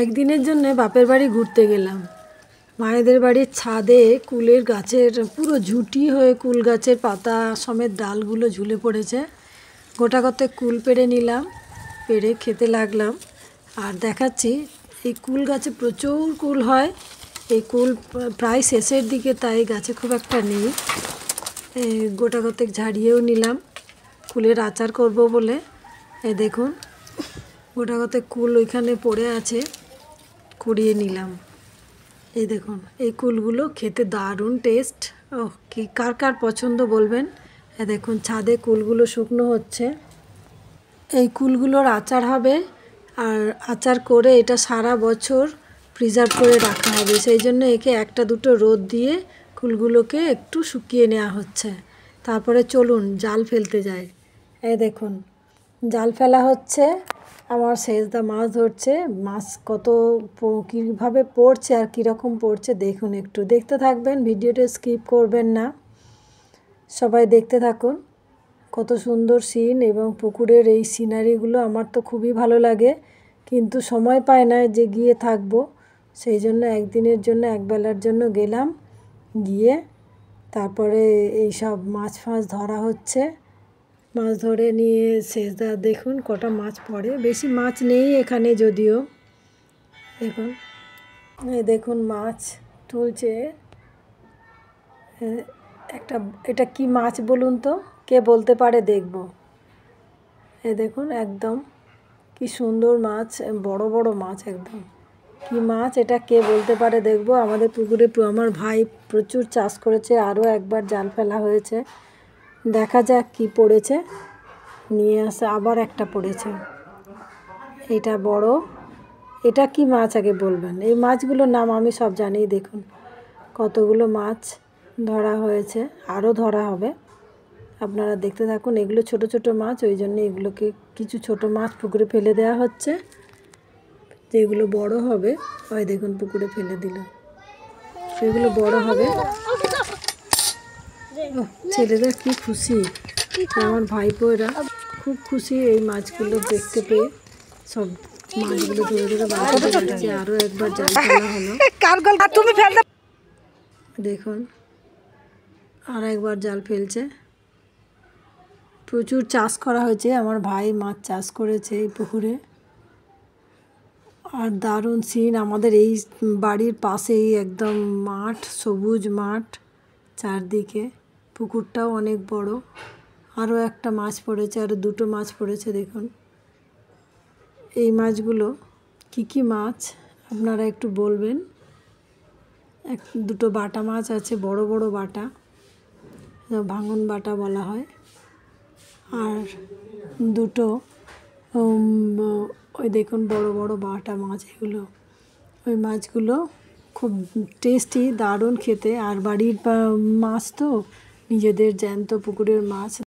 একদিনের জন্য বাপের বাড়ি ঘুরতে গেলাম। মায়েদের বাড়ির ছাদে কুলের গাছের পুরো ঝুঁটি হয়ে কুল গাছের পাতা সমেত ডালগুলো ঝুলে পড়েছে। গোটা কতক কুল পেড়ে নিলাম, পেড়ে খেতে লাগলাম। আর দেখাচ্ছি, এই কুল গাছে প্রচুর কুল হয়। এই কুল প্রায় শেষের দিকে, তাই গাছে খুব একটা নেই। গোটা কতক ঝাড়িয়েও নিলাম কুলের আচার করব বলে। দেখুন, গোটা কতক কুল ওইখানে পড়ে আছে, কুড়িয়ে নিলাম। এই দেখুন, এই কুলগুলো খেতে দারুণ টেস্ট। কি কার কার পছন্দ বলবেন। দেখুন, ছাদে কুলগুলো শুকনো হচ্ছে। এই কুলগুলোর আচার হবে, আর আচার করে এটা সারা বছর প্রিজার্ভ করে রাখা হবে। সেই জন্য একে একটা দুটো রোদ দিয়ে কুলগুলোকে একটু শুকিয়ে নেওয়া হচ্ছে। তারপরে চলুন জাল ফেলতে যাই। এই দেখুন, জাল ফেলা হচ্ছে। আমার সেজদা মাছ ধরছে। মাছ কত কীভাবে পড়ছে আর কীরকম পড়ছে দেখুন, একটু দেখতে থাকবেন, ভিডিওটা স্কিপ করবেন না, সবাই দেখতে থাকুন। কত সুন্দর সিন এবং পুকুরের এই সিনারিগুলো আমার তো খুবই ভালো লাগে, কিন্তু সময় পায় না যে গিয়ে থাকবো। সেই জন্য একদিনের জন্য, একবেলার জন্য গেলাম। গিয়ে তারপরে এই সব মাছ ফাছ ধরা হচ্ছে। মাছ ধরে নিয়ে সেজদা দেখুন কটা মাছ পড়ে। বেশি মাছ নেই এখানে যদিও। দেখুন, দেখুন মাছ তুলছে একটা। এটা কি মাছ বলুন তো, কে বলতে পারে দেখব। দেখুন, একদম কি সুন্দর মাছ, বড় বড় মাছ একদম। কি মাছ এটা, কে বলতে পারে দেখব। আমাদের পুকুরে আমার ভাই প্রচুর চাষ করেছে, আরও একবার জাল ফেলা হয়েছে। দেখা যাক কি পড়েছে। নিয়ে আসে, আবার একটা পড়েছে। এটা বড়। এটা কি মাছ আগে বলবেন। এই মাছগুলোর নাম আমি সব জানি। দেখুন কতগুলো মাছ ধরা হয়েছে, আরও ধরা হবে। আপনারা দেখতে থাকুন। এগুলো ছোট ছোট মাছ, ওই জন্য এগুলোকে কিছু ছোট মাছ পুকুরে ফেলে দেওয়া হচ্ছে। যেগুলো বড় হবে, ওই দেখুন পুকুরে ফেলে দিল। সেগুলো বড় হবে। ছেলেরা কি খুশি, আমার ভাইপো এরা খুব খুশি এই মাছগুলো দেখতে পেয়ে। সব মাছগুলো ধরে ধরে বাড়িতে যাচ্ছে। আরও একবার জাল ফেলা হলো। দেখুন, আর একবার জাল ফেলছে। প্রচুর চাষ করা হয়েছে, আমার ভাই মাছ চাষ করেছে এই পুকুরে। আর দারুণ সিন, আমাদের এই বাড়ির পাশেই একদম মাঠ, সবুজ মাঠ চারদিকে। পুকুরটাও অনেক বড়। আরও একটা মাছ পড়েছে, আরও দুটো মাছ পড়েছে। দেখুন, এই মাছগুলো কি কি মাছ আপনারা একটু বলবেন। দুটো বাটা মাছ আছে, বড় বড় বাটা, ভাঙন বাটা বলা হয়। আর দুটো ওই দেখুন বড় বড় বাটা মাছ, এগুলো ওই মাছগুলো খুব টেস্টি, দারুণ খেতে। আর বাড়ির মাছ তো, নিজেদের জ্যান্ত পুকুরের মাছ।